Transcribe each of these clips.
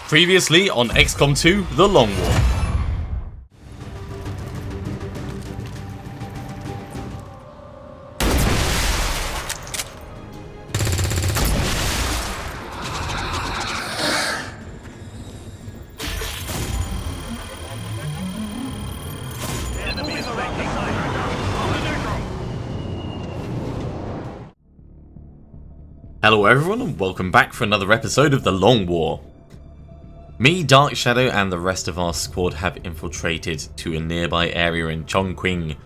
Previously on XCom 2, The Long War. Hello everyone and welcome back for another episode of The Long War. Me, Dark Shadow and the rest of our squad have infiltrated to a nearby area in Chongqing.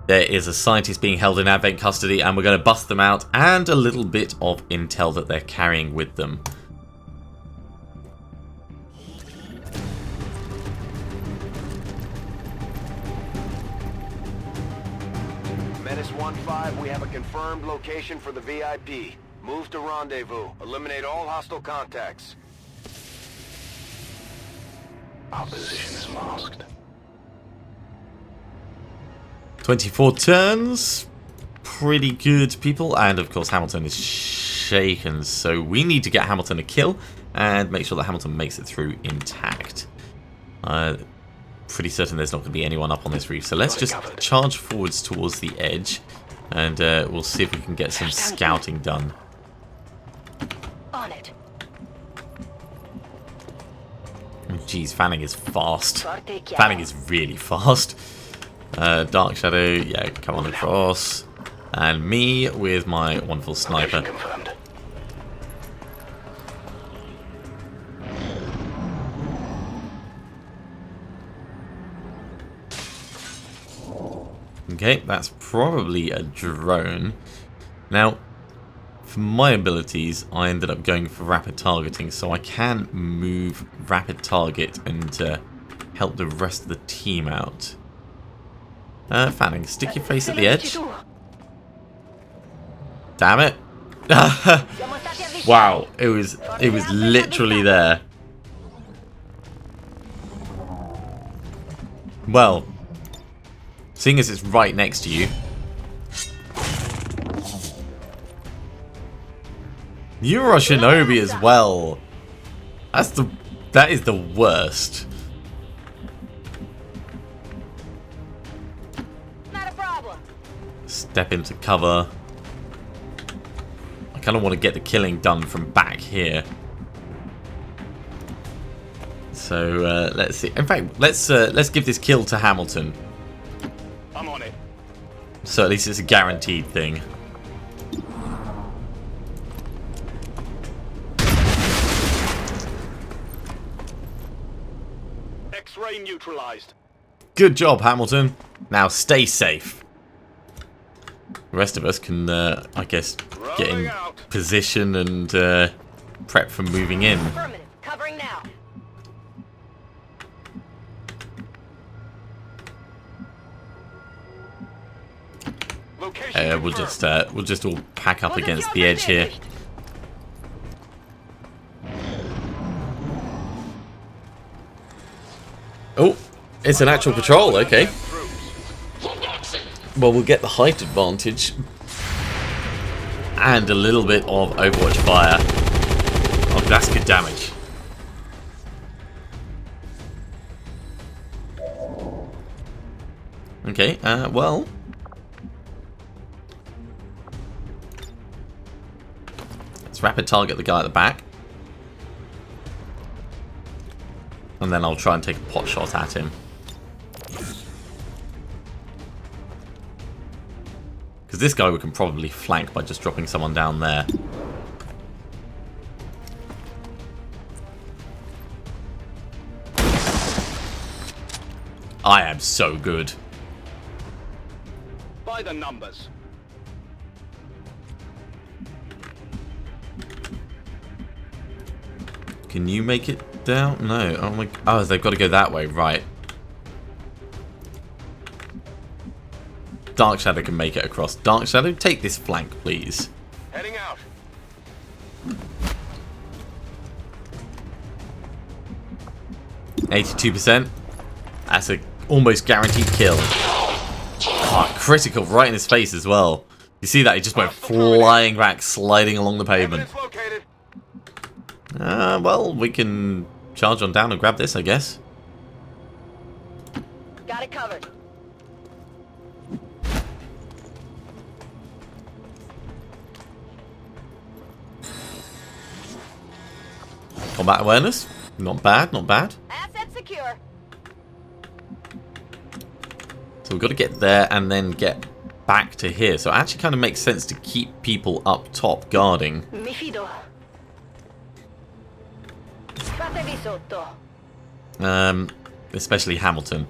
There is a scientist being held in Advent custody and we're going to bust them out, and a little bit of intel that they're carrying with them. Menace 1-5, we have a confirmed location for the VIP. Move to rendezvous. Eliminate all hostile contacts. Our position is masked. 24 turns. Pretty good, people. And of course Hamilton is shaken, so we need to get Hamilton a kill and make sure that Hamilton makes it through intact. Pretty certain there's not going to be anyone up on this reef, so let's just charge forwards towards the edge and we'll see if we can get some scouting done. On it. Jeez, Fanning is fast. Fanning is really fast. Dark Shadow, yeah, come on across. And me with my wonderful sniper. Okay, that's probably a drone. Now, for my abilities, I ended up going for rapid targeting, so I can move rapid target and help the rest of the team out. Fanning, stick your face at the edge. Damn it! Wow, it was literally there. Well, seeing as it's right next to you. You're a shinobi as well. That is the worst. Not a problem. Step into cover. I kind of want to get the killing done from back here. So let's see. In fact, let's give this kill to Hamilton. I'm on it. So at least it's a guaranteed thing. X-ray neutralized. Good job, Hamilton. Now stay safe. The rest of us can, I guess, get in position and prep for moving in. Affirmative. Covering now. Location we'll just all pack up against the edge here. Oh, it's an actual patrol, okay. Well, we'll get the height advantage. And a little bit of Overwatch fire. Oh, that's good damage. Okay, well. Let's rapid target the guy at the back. And then I'll try and take a pot shot at him. Because this guy we can probably flank by just dropping someone down there. I am so good. by the numbers. Can you make it down? No. Oh my. Oh, they've got to go that way, right? Dark Shadow can make it across. Dark Shadow, take this flank, please. Heading out. %. That's a almost guaranteed kill. Oh, critical right in his face as well. You see that? He just went flying back, sliding along the pavement. Evidence located. Well, we can charge on down and grab this, I guess. Got it covered. Combat awareness. Not bad, not bad. Asset secure. So we've got to get there and then get back to here. So it actually kind of makes sense to keep people up top guarding. Mi fido. Fatevi sotto. Especially Hamilton.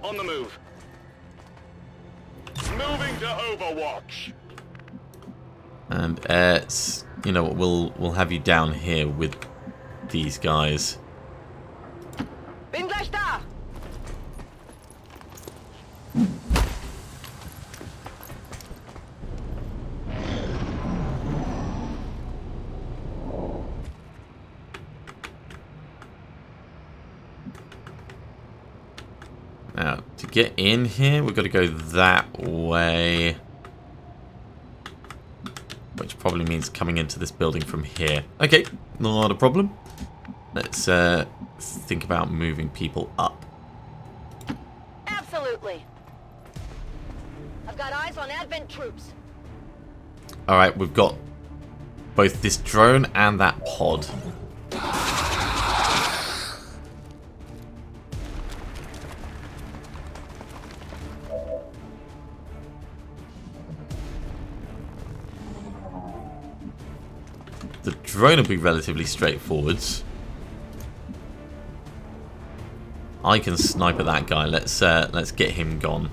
On the move. Moving to Overwatch. And you know what, we'll have you down here with these guys. Bin gleich da. Now, to get in here, we've got to go that way. Which probably means coming into this building from here. Okay, not a problem. Let's think about moving people up. Absolutely. I've got eyes on Advent troops. Alright, we've got both this drone and that pod. The drone will be relatively straightforward. I can snipe at that guy. Let's get him gone.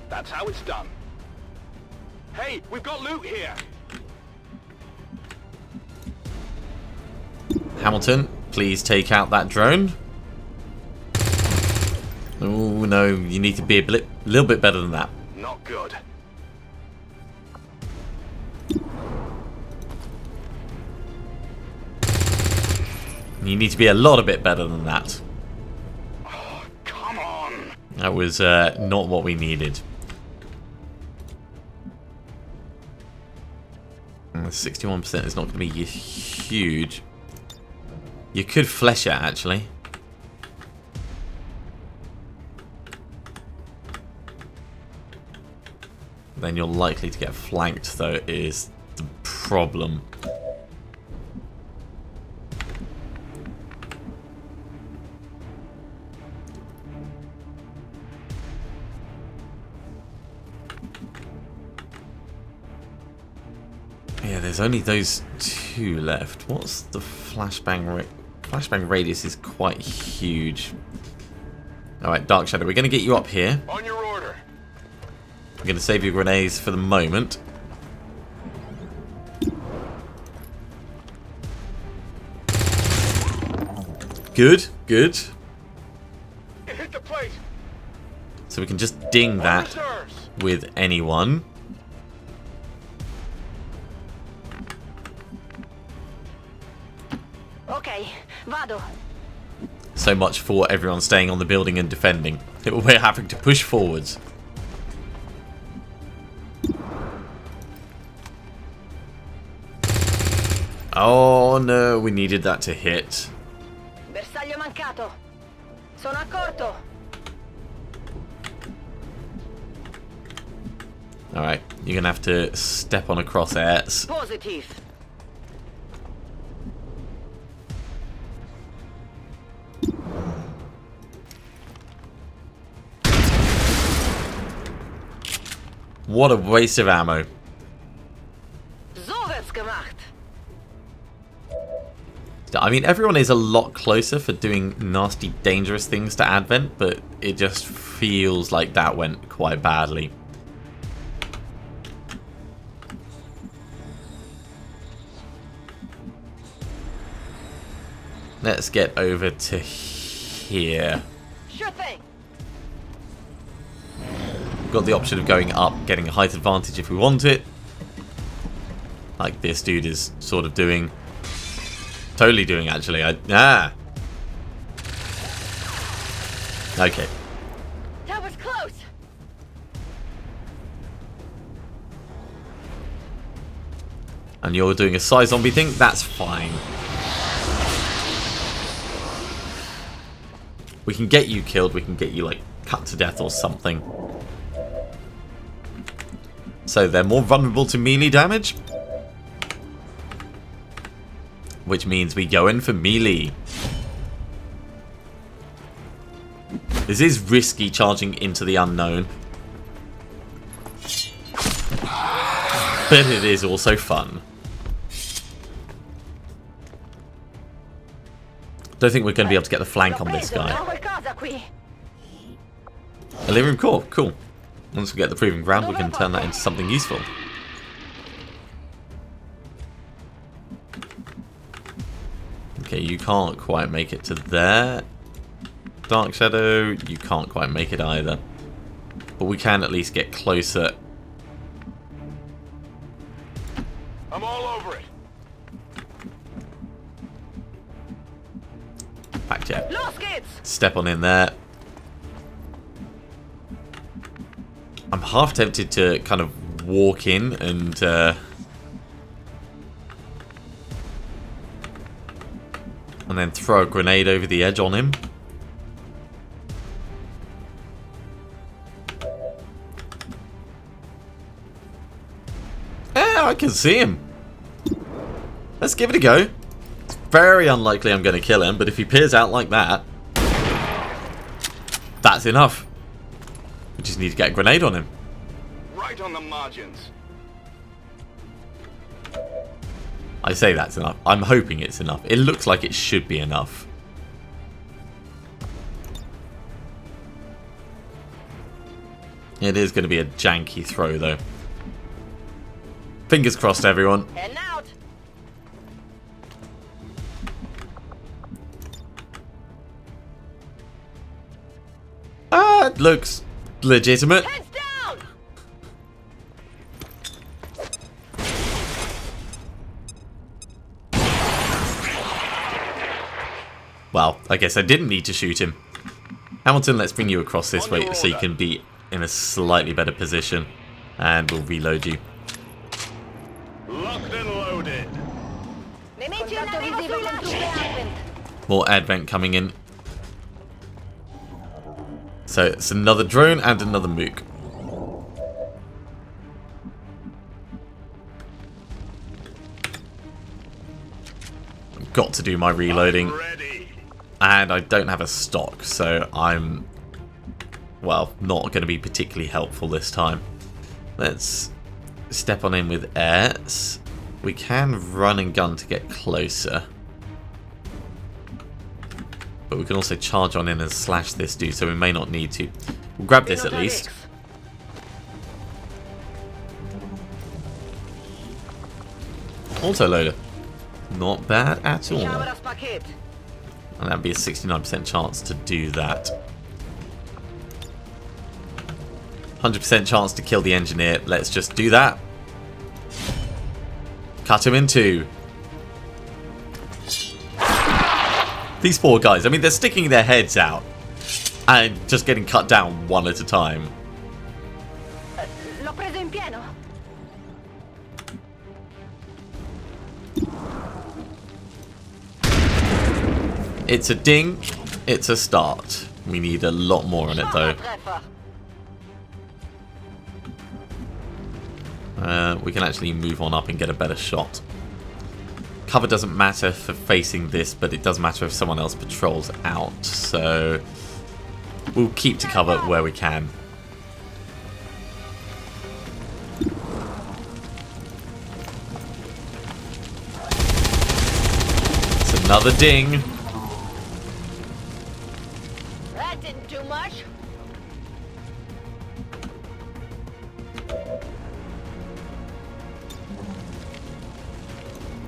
That's how it's done. Hey, we've got loot here. Hamilton, please take out that drone. Oh no, you need to be a little bit better than that. Not good. You need to be a lot a bit better than that. Oh, come on. That was not what we needed. 61% is not going to be huge. You could flesh it, actually. Then you're likely to get flanked, though, is the problem. Yeah, there's only those two left. What's the flashbang flashbang radius is quite huge. Alright, Dark Shadow, we're going to get you up here. On your order. We're going to save your grenades for the moment. Good, good. It hit the plate. So we can just ding that Reserves. with anyone. Okay, vado. So much for everyone staying on the building and defending. We're having to push forwards. Oh no, we needed that to hit. Bersaglio mancato. Sono a corto. Alright, you're going to have to step on a crosshairs. Positive. What a waste of ammo. So wird's gemacht. I mean, everyone is a lot closer for doing nasty, dangerous things to Advent, but it just feels like that went quite badly. Let's get over to here. Sure thing. Got the option of going up, getting a height advantage if we want it. Like this dude is sort of doing. Totally doing, actually. Okay. That was close. and you're doing a Psy zombie thing, that's fine. We can get you killed, we can get you, like, cut to death or something. So they're more vulnerable to melee damage, which means we go in for melee. This is risky, charging into the unknown, but it is also fun. Don't think we're going to be able to get the flank on this guy. Elerium core, cool. Once we get the proving ground, we can turn that into something useful. Okay, you can't quite make it to there. Dark Shadow, you can't quite make it either. But we can at least get closer. I'm all over it. Back jet. Step on in there. I'm half tempted to kind of walk in and then throw a grenade over the edge on him. Yeah, I can see him. Let's give it a go. It's very unlikely I'm going to kill him, but if he peers out like that, that's enough. We just need to get a grenade on him. Right on the margins. I say that's enough. I'm hoping it's enough. It looks like it should be enough. It is going to be a janky throw, though. Fingers crossed, everyone. Heading out. It looks legitimate. Heads down. Well, I guess I didn't need to shoot him. Hamilton, let's bring you across this way so you can be in a slightly better position. And we'll reload you. Locked and loaded. More advent coming in. So it's another drone and another mook. I've got to do my reloading. And I don't have a stock, so I'm, well, not going to be particularly helpful this time. Let's step on in with airs. We can run and gun to get closer. But we can also charge on in and slash this dude, so we may not need to. We'll grab this at least. Autoloader. Not bad at all. And that'd be a 69% chance to do that. 100% chance to kill the engineer. Let's just do that. Cut him in two. These poor guys, I mean, they're sticking their heads out and just getting cut down one at a time. L'ho preso in pieno. It's a ding, it's a start. We need a lot more on it though. We can actually move on up and get a better shot. Cover doesn't matter for facing this, but it does matter if someone else patrols out. So we'll keep to cover where we can. It's another ding. That didn't do much.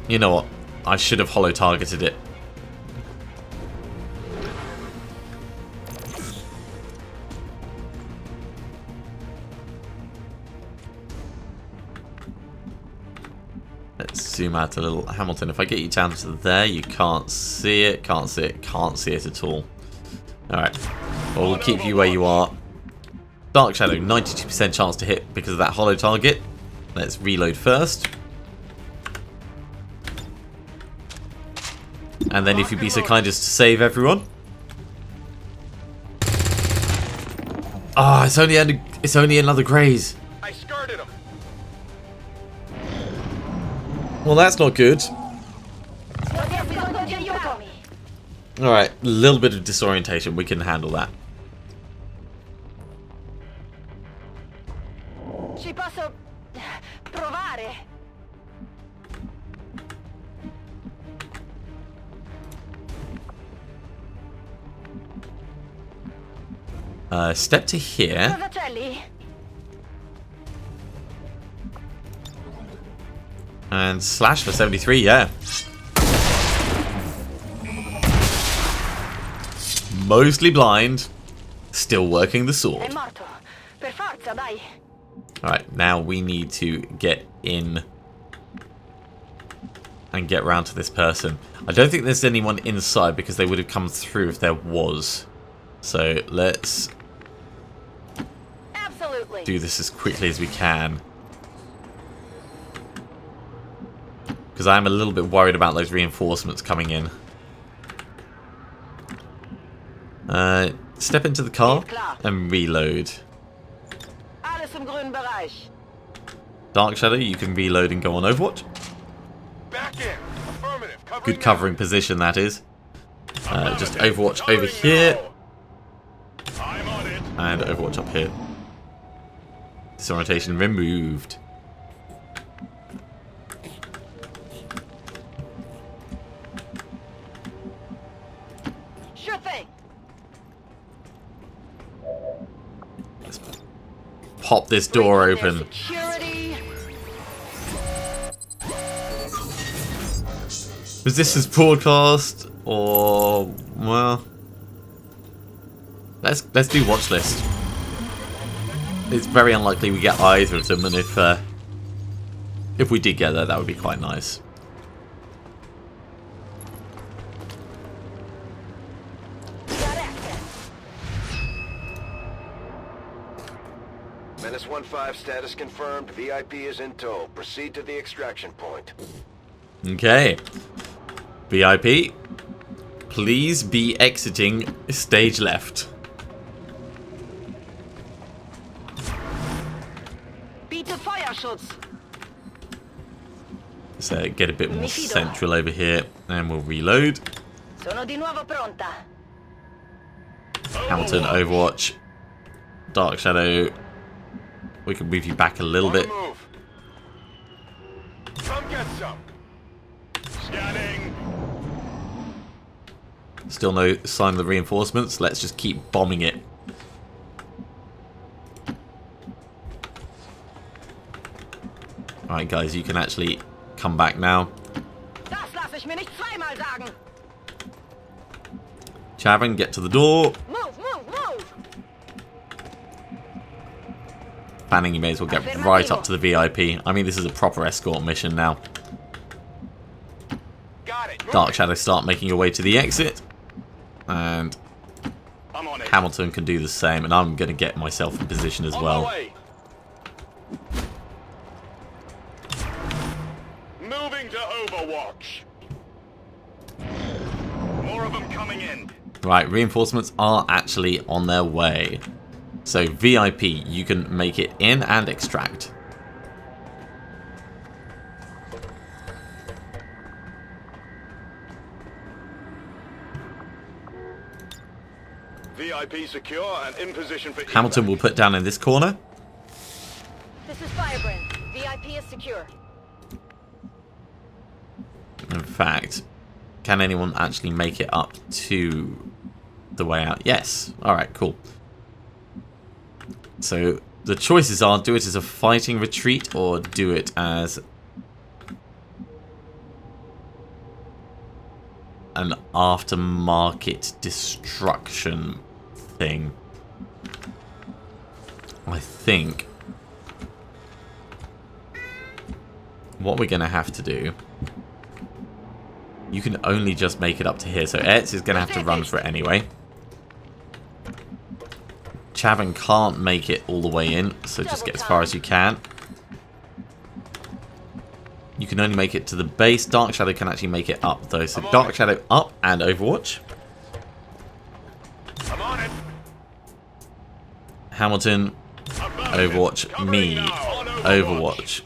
You know what? I should have holo targeted it. Let's zoom out a little. Hamilton, if I get you down to there, you can't see it, can't see it, can't see it at all. Alright. Well, we'll keep you where you are. Dark Shadow, 92% chance to hit because of that holo target. Let's reload first. And then if you'd be so kind as to save everyone. Ah, it's only another graze. I skirted him. Well, that's not good. Alright, a little bit of disorientation. We can handle that. Ci posso provare. Step to here. Rosacelli? And slash for 73, yeah. Mostly blind. Still working the È sword. morto. Per forza, dai. Alright, now we need to get in and get round to this person. I don't think there's anyone inside because they would have come through if there was. So let's Absolutely. do this as quickly as we can. Because I'm a little bit worried about those reinforcements coming in. Step into the car and reload. Alles im grünen Bereich. Dark Shadow, you can reload and go on Overwatch. Back in. Affirmative. Good covering position, that is. Just Overwatch over here. I'm on it. And Overwatch up here. Disorientation removed. Sure thing. Let's pop this door open. Security. Was this his broadcast? Or, well... Let's do watch list. It's very unlikely we get either of them, and if we did get that would be quite nice. Got access. Menace 1-5 status confirmed. VIP is in tow. Proceed to the extraction point. Okay. VIP, please be exiting stage left. Bitte Feuerschutz. So get a bit more central over here, and we'll reload. Sono di nuovo pronta. Hamilton, Overwatch, Dark Shadow. We can move you back a little bit. Move. Come get some. Scanning. Still no sign of the reinforcements. Let's just keep bombing it. Alright guys, you can actually come back now. Das lasse ich mir nicht zweimal sagen. Chavin, get to the door. Move, move, move. Fanning, you may as well get right up to the VIP. I mean, this is a proper escort mission now. Got it. Dark Shadow, start making your way to the exit. And I'm on it. Hamilton can do the same. And I'm going to get myself in position as On my well. way. Moving to Overwatch. More of them coming in. Right, reinforcements are actually on their way. So VIP, you can make it in and extract. VIP secure and in position for Hamilton evac. will put down in this corner. This is Firebrand. VIP is secure. In fact, can anyone actually make it up to the way out? Yes. Alright, cool. So the choices are, do it as a fighting retreat or do it as an aftermarket destruction thing. I think what we're going to have to do, you can only just make it up to here, so Etz is going to have to run for it anyway. Chavin can't make it all the way in, so just get as far as you can. you can only make it to the base. Dark Shadow can actually make it up, though. So Dark Shadow up and Overwatch. I'm on it. Hamilton, Overwatch, me, Overwatch.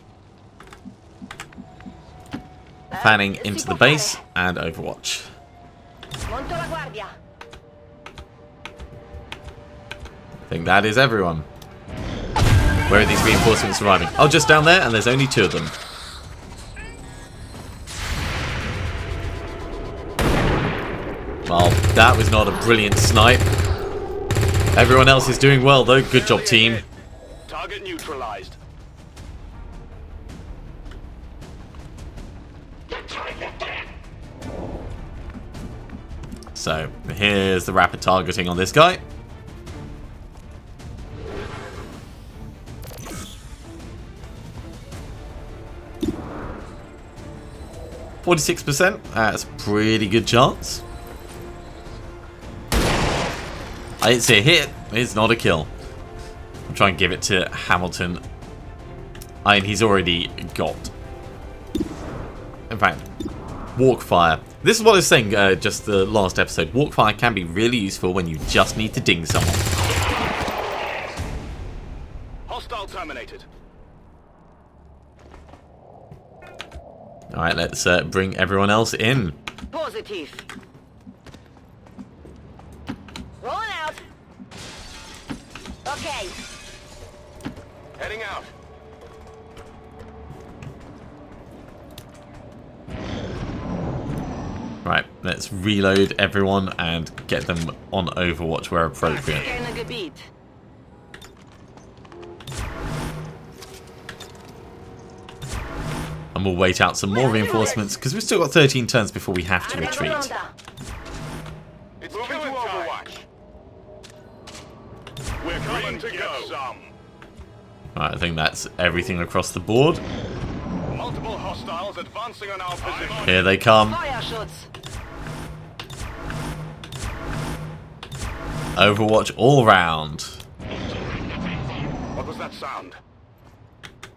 Fanning into the base and Overwatch. Monto la guardia. I think that is everyone. Where are these reinforcements arriving? Oh, just down there, and there's only 2 of them. Well, that was not a brilliant snipe. Everyone else is doing well, though. Good job, team. Target neutralized. So, here's the rapid targeting on this guy. %. That's a pretty good chance. I didn't see a hit. It's not a kill. I'll try and give it to Hamilton. I mean, he's already got... In fact, walk fire. This is what I was saying just the last episode. Walk fire can be really useful when you just need to ding someone. Hostile terminated. Alright, let's bring everyone else in. Positive. Rolling out. Okay. Heading out. Right, let's reload everyone and get them on Overwatch where appropriate. Kerngebiet. And we'll wait out some more reinforcements because we've still got 13 turns before we have to retreat. It's moving to Overwatch. We're coming to get some. Right, I think that's everything across the board. Multiple hostiles advancing on our position. Here they come. Feuerschutz. Overwatch all round. What was that sound?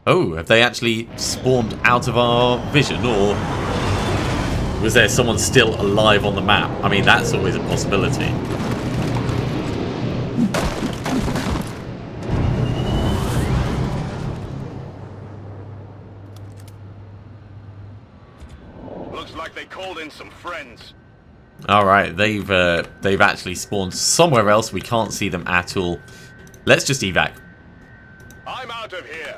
Oh, have they actually spawned out of our vision, or was there someone still alive on the map? I mean, that's always a possibility. Looks like they called in some friends. All right, they've actually spawned somewhere else. We can't see them at all. Let's just evac. I'm out of here.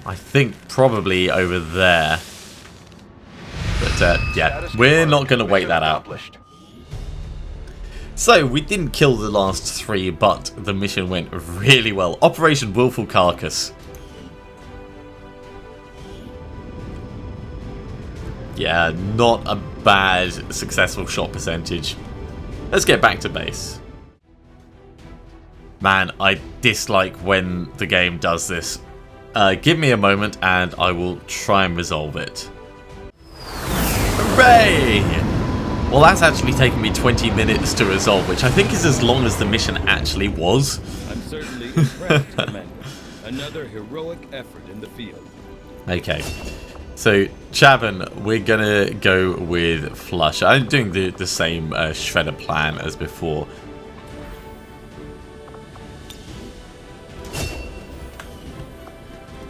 I think probably over there. But yeah, we're not going to wait that out. So, we didn't kill the last 3, but the mission went really well. Operation Wilful Carcass. Yeah, not a bad successful shot percentage. Let's get back to base. Man, I dislike when the game does this. Give me a moment and I will try and resolve it. Hooray! Well, that's actually taken me 20 minutes to resolve, which I think is as long as the mission actually was. I'm certainly impressed, Commander. Another heroic effort in the field. Okay. So, Chavin, we're gonna go with Flush. I'm doing the same shredder plan as before.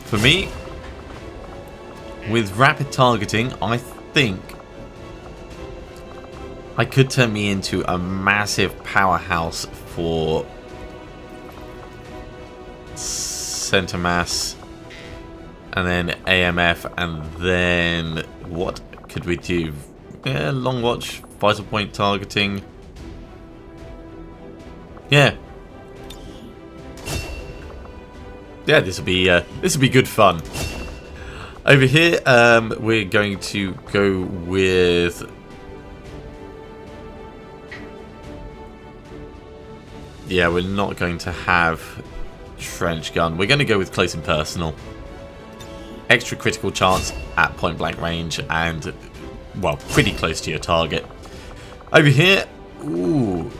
For me, with rapid targeting, I think I could turn me into a massive powerhouse for center mass, and then AMF, and then what could we do? Yeah, long watch, vital point targeting. Yeah. Yeah, this will be good fun. Over here, we're going to go with. Yeah, we're not going to have trench gun. We're going to go with close and personal. Extra critical chance at point blank range and, well, pretty close to your target. Over here, ooh.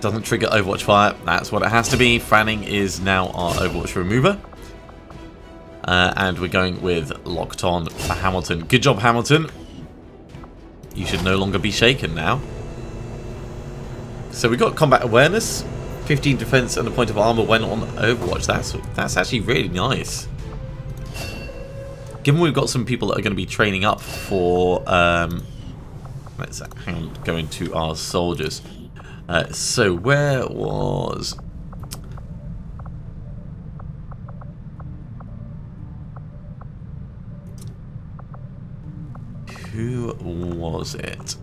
Doesn't trigger Overwatch fire. That's what it has to be. Fanning is now our Overwatch remover. And we're going with locked on for Hamilton. Good job, Hamilton. You should no longer be shaken now. So we got combat awareness, 15 defense, and a point of armor when on Overwatch. That's actually really nice. Given we've got some people that are going to be training up for, let's hang on, go into our soldiers. So where was? Who was it?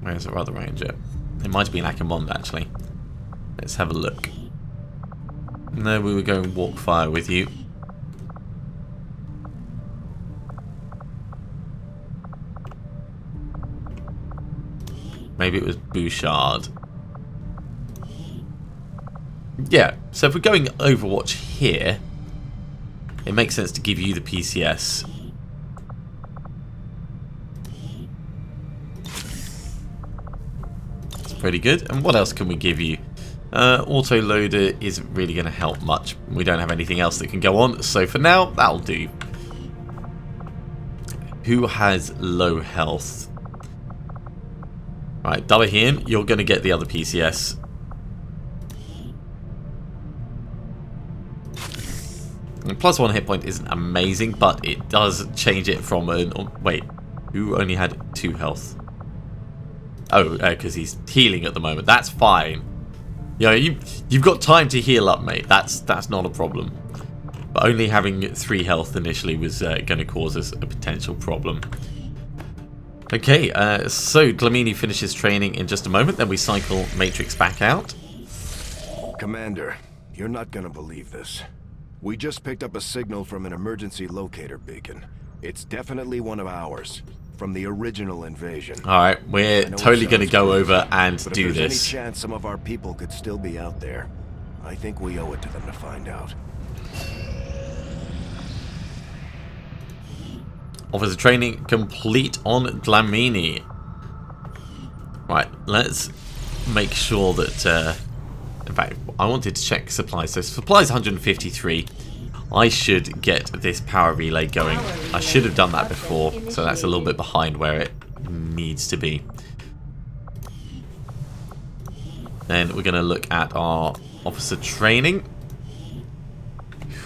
Where's our other ranger? It might have been Akamond, actually. Let's have a look. No, we were going walk fire with you. Maybe it was Bouchard. Yeah, so if we're going Overwatch here, it makes sense to give you the PCS. It's pretty good. And what else can we give you? Autoloader isn't really going to help much. We don't have anything else that can go on, so for now, that'll do. Who has low health? Right, Dabahian, you're going to get the other PCS. And +1 hit point isn't amazing, but it does change it from an... Oh, wait, who only had 2 health? Oh, because he's healing at the moment. That's fine. You know, you've got time to heal up, mate. That's not a problem. But only having 3 health initially was going to cause us a potential problem. Okay, so Dlamini finishes training in just a moment. Then we cycle Matrix back out. Commander, you're not gonna believe this. We just picked up a signal from an emergency locator beacon. It's definitely one of ours, from the original invasion. Alright, we're totally going to go over and but do if there's this. any chance some of our people could still be out there, I think we owe it to them to find out. Officer training complete on Dlamini. Right, let's make sure that... in fact, I wanted to check supplies. So supplies 153. I should get this power relay going. I should have done that before, so that's a little bit behind where it needs to be. Then we're going to look at our officer training.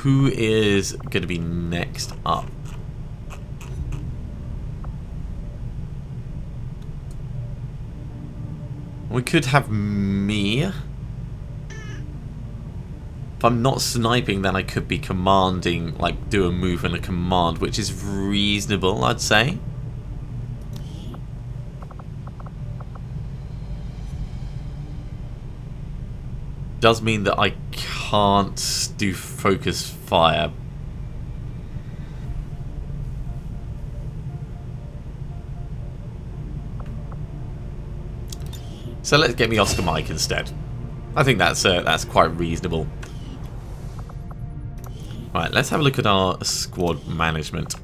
Who is going to be next up? We could have me. If I'm not sniping, then I could be commanding, like do a move and a command, which is reasonable, I'd say. Does mean that I can't do focus fire. So let's get me Oscar Mike instead. I think that's quite reasonable. Right, let's have a look at our squad management.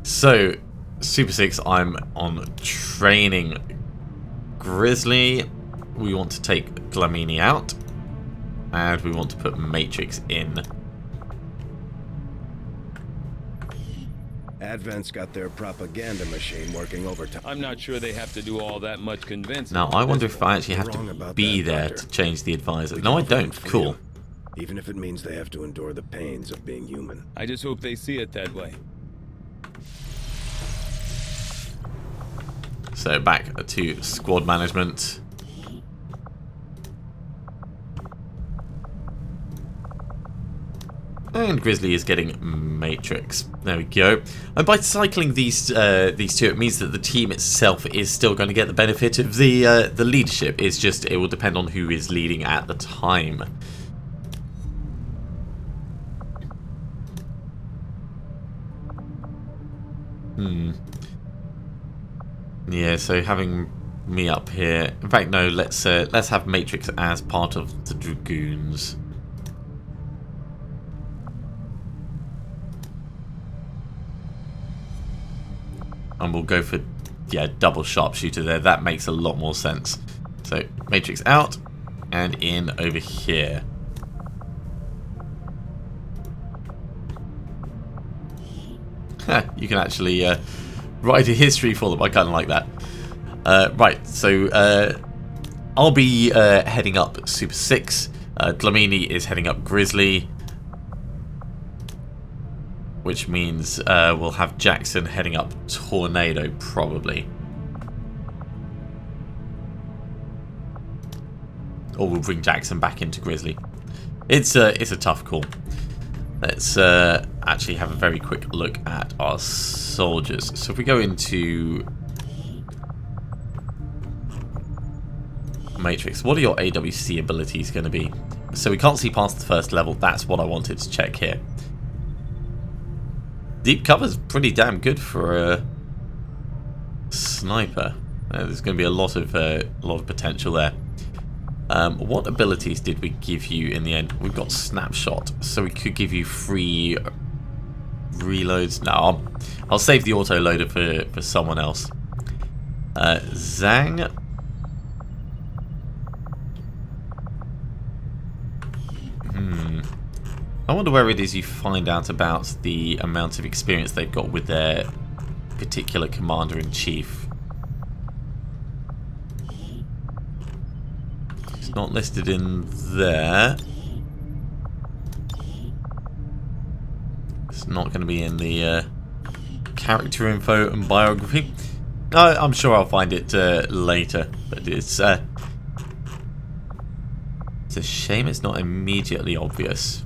So, Super 6, I'm on training Grizzly. We want to take Dlamini out. And we want to put Matrix in. Advent's got their propaganda machine working overtime. I'm not sure they have to do all that much convincing. Now, I wonder if I actually have to be there to change the advisor. No, I don't. Cool. Even if it means they have to endure the pains of being human. I just hope they see it that way. So back to squad management. And Grizzly is getting Matrix. There we go. And by cycling these two, it means that the team itself is still going to get the benefit of the leadership. It's just it will depend on who is leading at the time. Yeah, so having me up here. In fact, no. Let's have Matrix as part of the Dragoons. And we'll go for, yeah, double sharpshooter there. That makes a lot more sense. So, Matrix out and in over here. You can actually write a history for them. I kind of like that. Right, so I'll be heading up Super 6. Dlamini is heading up Grizzly. Which means we'll have Jackson heading up Tornado, probably. Or we'll bring Jackson back into Grizzly. It's a tough call. Let's actually have a very quick look at our soldiers. So if we go into Matrix, what are your AWC abilities going to be? So we can't see past the first level. That's what I wanted to check here. Deep cover's pretty damn good for a sniper. There's going to be a lot of potential there. What abilities did we give you in the end? We've got snapshot, so we could give you free reloads. No, I'll save the auto loader for someone else. Zhang. I wonder where it is you find out about the amount of experience they've got with their particular commander-in-chief. It's not listed in there. It's not going to be in the character info and biography. I'm sure I'll find it later, but it's a shame it's not immediately obvious.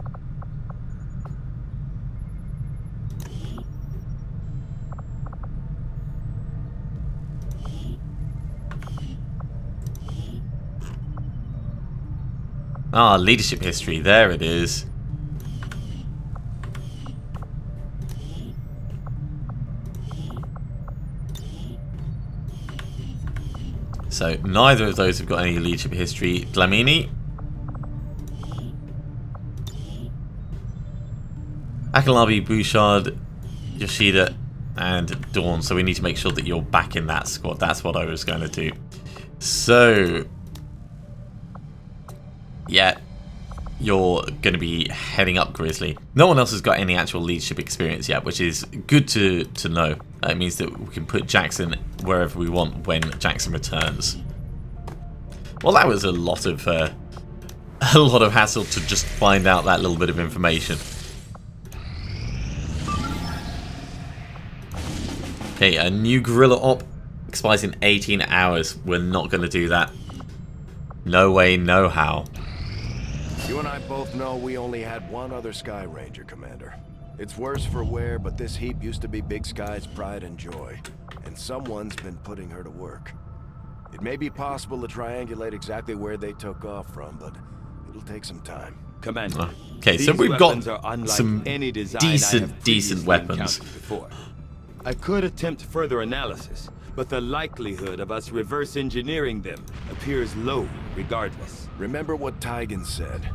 Ah, leadership history. There it is. So neither of those have got any leadership history. Dlamini. Akinlabi, Bouchard, Yoshida, and Dawn. So we need to make sure that you're back in that squad. That's what I was going to do. So yeah, you're going to be heading up Grizzly. No one else has got any actual leadership experience yet, which is good to know. It means that we can put Jackson wherever we want when Jackson returns. Well, that was a lot of hassle to just find out that little bit of information. Okay, a new guerrilla op expires in 18 hours. We're not going to do that. No way, no how. You and I both know we only had one other Sky Ranger, Commander. It's worse for wear, but this heap used to be Big Sky's pride and joy. And someone's been putting her to work. It may be possible to triangulate exactly where they took off from, but it'll take some time. Commander, okay, so we've got some any decent weapons. I could attempt further analysis, but the likelihood of us reverse engineering them appears low regardless. Remember what Tygan said.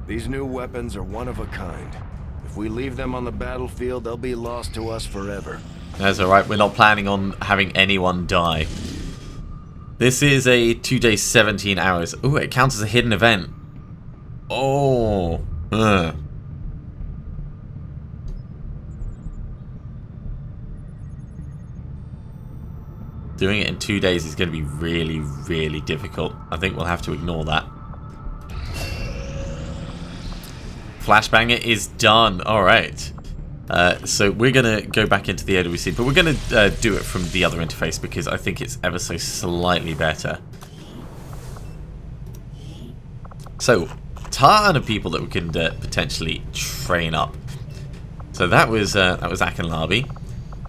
These new weapons are one of a kind. If we leave them on the battlefield, they'll be lost to us forever. That's alright, we're not planning on having anyone die. This is a 2-day 17 hours. Ooh, it counts as a hidden event. Oh. Doing it in 2 days is going to be really, really difficult. I think we'll have to ignore that. Flashbanger is done. Alright. So we're going to go back into the AWC, but we're going to do it from the other interface because I think it's ever so slightly better. So, ton of people that we can potentially train up. So that was Akinlabi.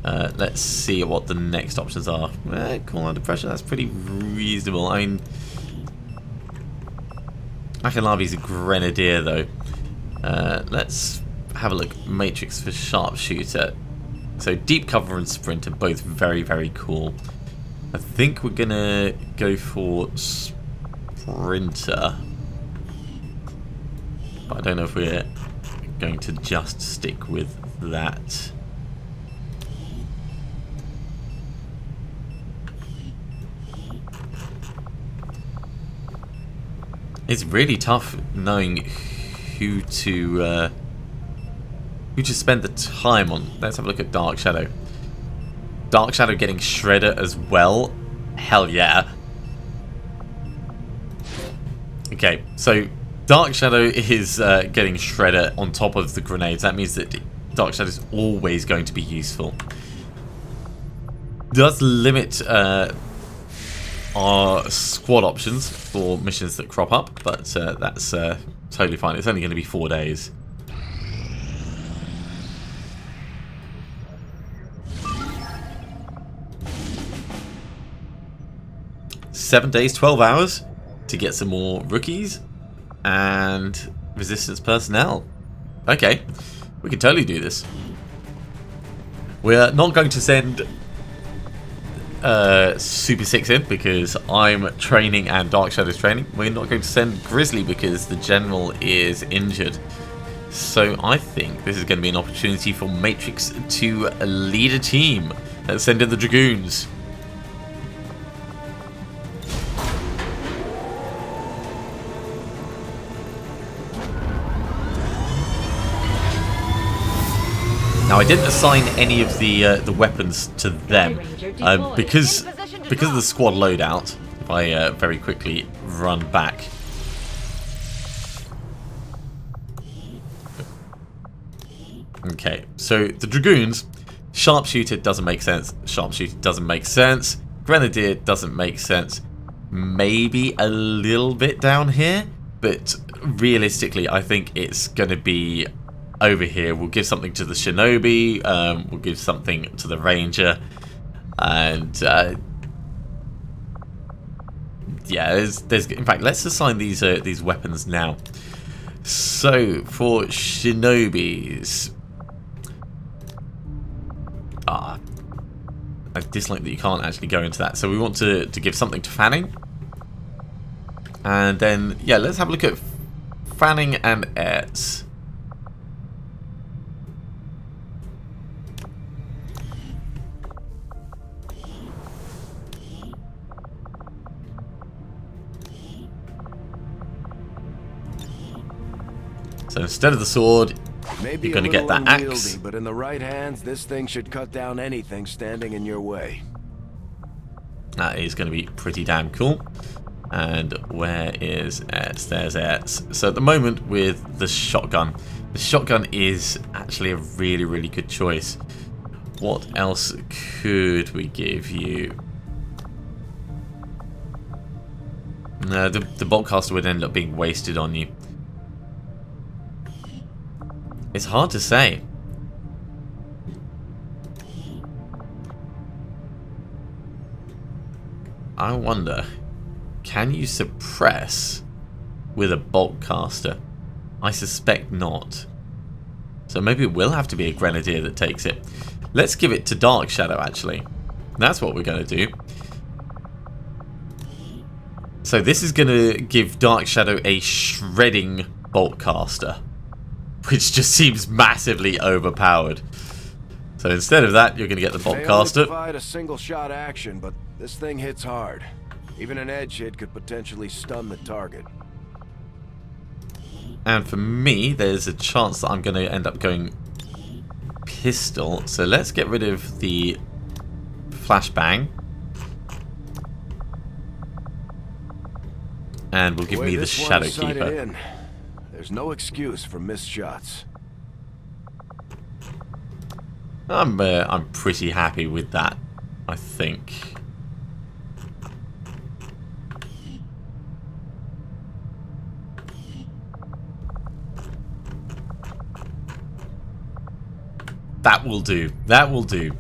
Let's see what the next options are. Call under pressure, that's pretty reasonable. I mean, Akinlabi's a grenadier though. Let's have a look. Matrix for sharpshooter. So deep cover and sprint are both very, very cool. I think we're gonna go for sprinter, but I don't know if we're going to just stick with that. It's really tough knowing who to who to spend the time on. Let's have a look at Dark Shadow. Dark Shadow getting Shredder as well. Hell yeah. Okay, so Dark Shadow is getting Shredder on top of the grenades. That means that Dark Shadow is always going to be useful. Does limit our squad options for missions that crop up, but that's totally fine. It's only going to be 4 days. "7 days, 12 hours to get some more rookies and resistance personnel." Okay, we can totally do this. We're not going to send Super 6 in because I'm training and Dark Shadow's training. We're not going to send Grizzly because the General is injured. So I think this is going to be an opportunity for Matrix to lead a team. Let's send in the Dragoons. Now I didn't assign any of the weapons to them because of the squad loadout. If I very quickly run back, okay. So the Dragoons, Sharpshooter doesn't make sense. Sharpshooter doesn't make sense. Grenadier doesn't make sense. Maybe a little bit down here, but realistically, I think it's going to be over here. We'll give something to the Shinobi, we'll give something to the Ranger, and yeah, there's in fact, let's assign these weapons now. So for Shinobis, I dislike that you can't actually go into that. So we want to give something to Fanning, and then yeah, let's have a look at Fanning and Ertz. So instead of the sword, Maybe you're going to get that axe. Unwieldy, but in the right hands, this thing should cut down anything standing in your way. That is going to be pretty damn cool. And where is Ertz? There's Ertz. So at the moment with the shotgun is actually a really, really good choice. What else could we give you? No, the boltcaster would end up being wasted on you. It's hard to say. I wonder, can you suppress with a boltcaster? I suspect not. So maybe it will have to be a Grenadier that takes it. Let's give it to Dark Shadow, actually. That's what we're going to do. So this is going to give Dark Shadow a shredding boltcaster, which just seems massively overpowered. So instead of that, you're going to get the boltcaster. They only provide a single shot action, but this thing hits hard. Even an edge hit could potentially stun the target. And for me, there's a chance that I'm going to end up going pistol. So let's get rid of the flashbang. And we'll give me the Shadow Keeper. There's no excuse for missed shots. I'm pretty happy with that, I think. That will do. That will do.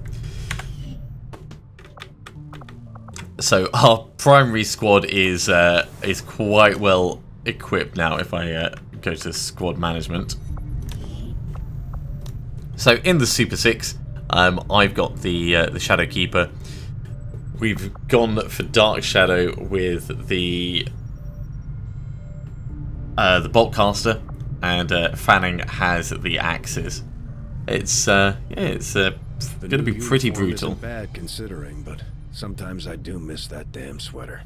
So our primary squad is quite well equipped now. If I go to squad management. So in the Super 6, I've got the Shadow Keeper. We've gone for Dark Shadow with the boltcaster, and Fanning has the axes. It's going to be pretty brutal. Isn't bad considering, but sometimes I do miss that damn sweater.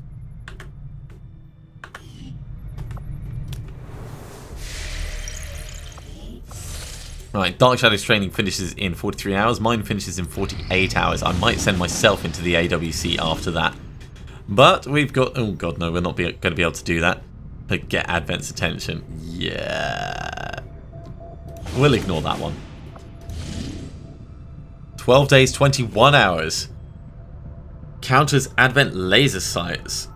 Right, Dark Shadows training finishes in 43 hours. Mine finishes in 48 hours. I might send myself into the AWC after that. But we've got... Oh, God, no, we're not going to be able to do that. But get Advent's attention. Yeah. We'll ignore that one. 12 days, 21 hours. Counters Advent laser sights.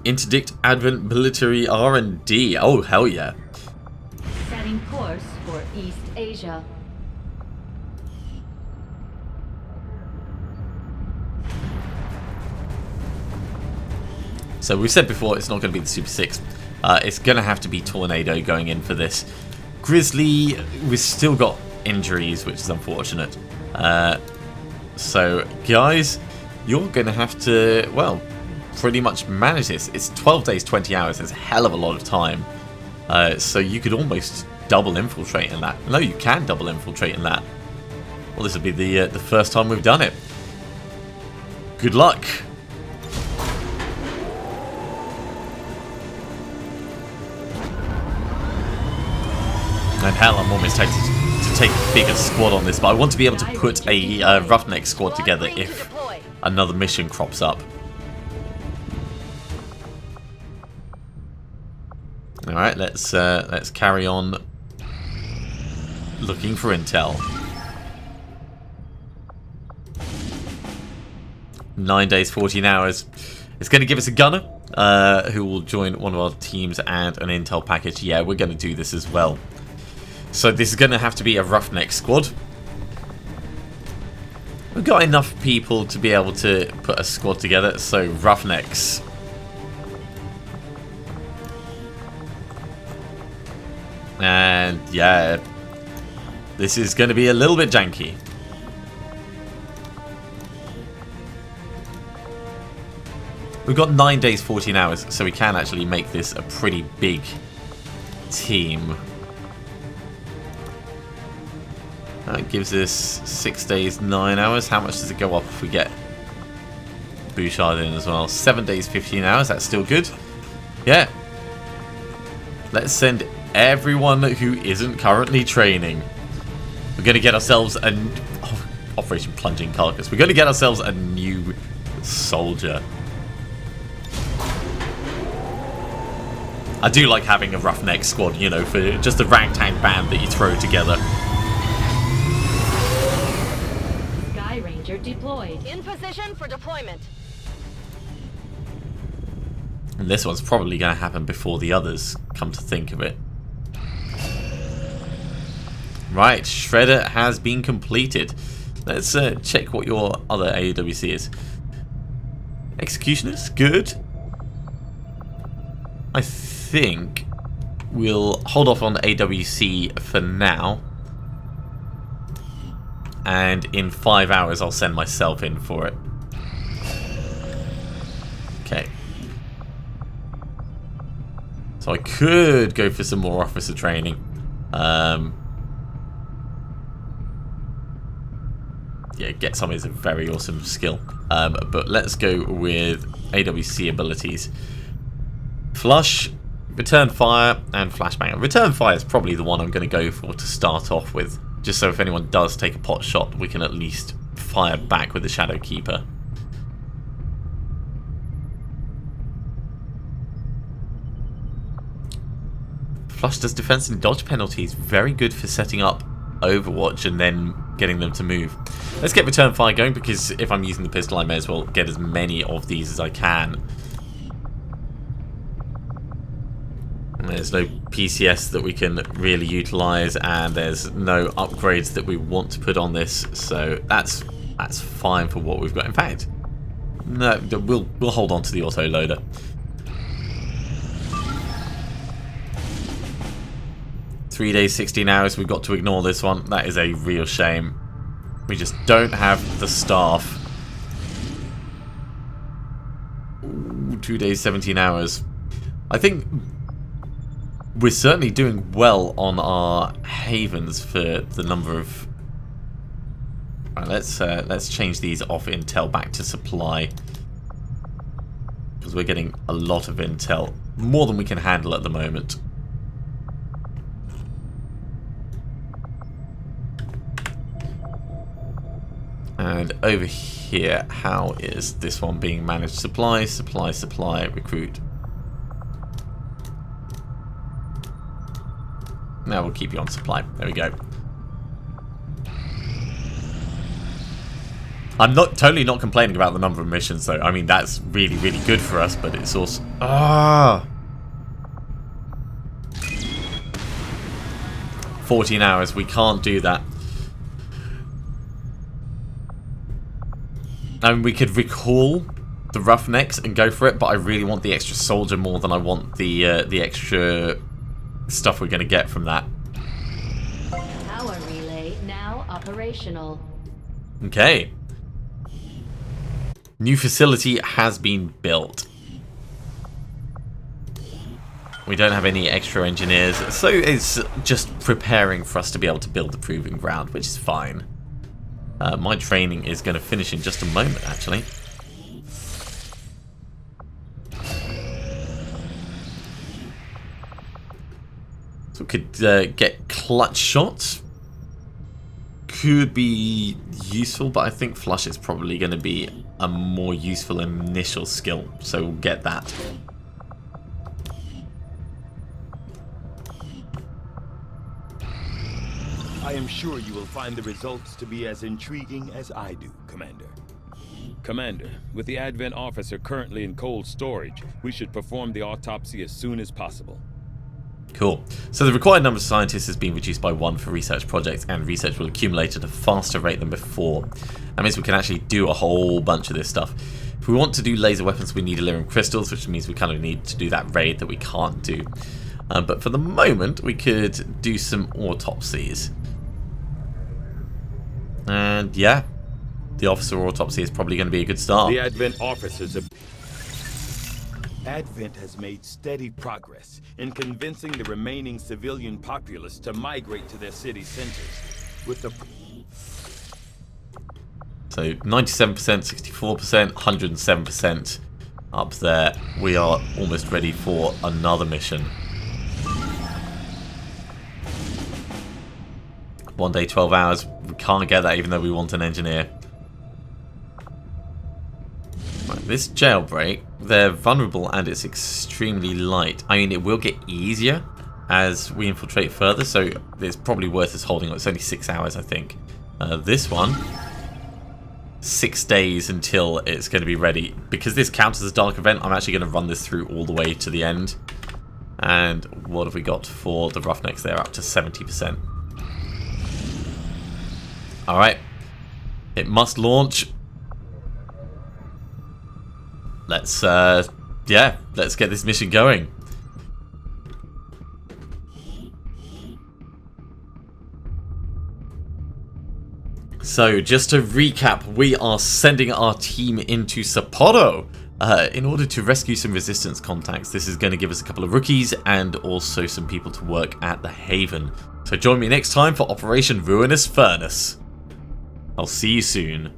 Interdict Advent military R&D. Oh, hell yeah. Setting course for East Asia. So we've said before it's not going to be the Super 6. It's going to have to be Tornado going in for this. Grizzly, we've still got injuries, which is unfortunate. So, guys, you're going to have to, well, pretty much manage this. It's 12 days, 20 hours. It's a hell of a lot of time. So you could almost double infiltrate in that. No, you can double infiltrate in that. Well, this will be the first time we've done it. Good luck. And hell, I'm almost tempted to take a bigger squad on this, but I want to be able to put a Roughneck squad together if another mission crops up. All right, let's carry on looking for intel. 9 days, 14 hours. It's going to give us a gunner who will join one of our teams and an intel package. Yeah, we're going to do this as well. So this is going to have to be a Roughneck squad. We've got enough people to be able to put a squad together, so Roughnecks. And yeah, this is going to be a little bit janky. We've got 9 days, 14 hours, so we can actually make this a pretty big team. That gives us 6 days, 9 hours. How much does it go up if we get Bouchard in as well? 7 days, 15 hours. That's still good. Yeah. Let's send everyone who isn't currently training. We're going to get ourselves a... Oh, Operation Plunging Carcass. We're going to get ourselves a new soldier. I do like having a Roughneck squad, you know, for just a ragtag band that you throw together. Sky Ranger deployed. In position for deployment. And this one's probably going to happen before the others, come to think of it. Right, Shredder has been completed. Let's check what your other AWC is. Executioners, good. I think we'll hold off on AWC for now. And in 5 hours I'll send myself in for it. Okay. So I could go for some more officer training. Yeah, get some is a very awesome skill. But let's go with AWC abilities. Flush, Return Fire, and Flashbang. Return Fire is probably the one I'm going to go for to start off with. Just so if anyone does take a pot shot, we can at least fire back with the Shadow Keeper. Flush does defense and dodge penalties. Very good for setting up Overwatch and then getting them to move. Let's get Return Fire going, because if I'm using the pistol I may as well get as many of these as I can. And there's no PCS that we can really utilise, and there's no upgrades that we want to put on this, so that's fine for what we've got. In fact, no, we'll hold on to the auto loader. Three days, 16 hours. We've got to ignore this one. That is a real shame. We just don't have the staff. Ooh, 2 days, 17 hours. I think we're certainly doing well on our havens for the number of... Right, let's change these off intel back to supply, because we're getting a lot of intel, more than we can handle at the moment. And over here, how is this one being managed? Supply, supply, supply, recruit. Now we'll keep you on supply. There we go. I'm totally not complaining about the number of missions though. I mean, that's really, really good for us, but it's also... 14 hours, we can't do that. I mean, we could recall the Roughnecks and go for it, but I really want the extra soldier more than I want the extra stuff we're going to get from that. Power relay now operational. Okay. New facility has been built. We don't have any extra engineers, so it's just preparing for us to be able to build the proving ground, which is fine. My training is going to finish in just a moment, actually. So we could get clutch shots. Could be useful, but I think flush is probably going to be a more useful initial skill, so we'll get that. I am sure you will find the results to be as intriguing as I do, Commander. Commander, with the Advent officer currently in cold storage, we should perform the autopsy as soon as possible. Cool. So the required number of scientists has been reduced by 1 for research projects, and research will accumulate at a faster rate than before. That means we can actually do a whole bunch of this stuff. If we want to do laser weapons, we need Elerium crystals, which means we kind of need to do that raid that we can't do. But for the moment, we could do some autopsies. And yeah, the officer autopsy is probably going to be a good start. The Advent officers have... Advent has made steady progress in convincing the remaining civilian populace to migrate to their city centers. With the... So 97%, 64%, 107% up there. We are almost ready for another mission. 1 day, 12 hours. We can't get that even though we want an engineer. Right, this jailbreak, they're vulnerable and it's extremely light. I mean, it will get easier as we infiltrate further, so it's probably worth us holding on. It's only 6 hours, I think. This one, 6 days until it's going to be ready. Because this counts as a dark event, I'm actually going to run this through all the way to the end. And what have we got for the Roughnecks? They're up to 70%. Alright, it must launch. Let's, let's get this mission going. So, just to recap, we are sending our team into Sapporo in order to rescue some resistance contacts. This is going to give us a couple of rookies and also some people to work at the Haven. So join me next time for Operation Ruinous Furnace. I'll see you soon.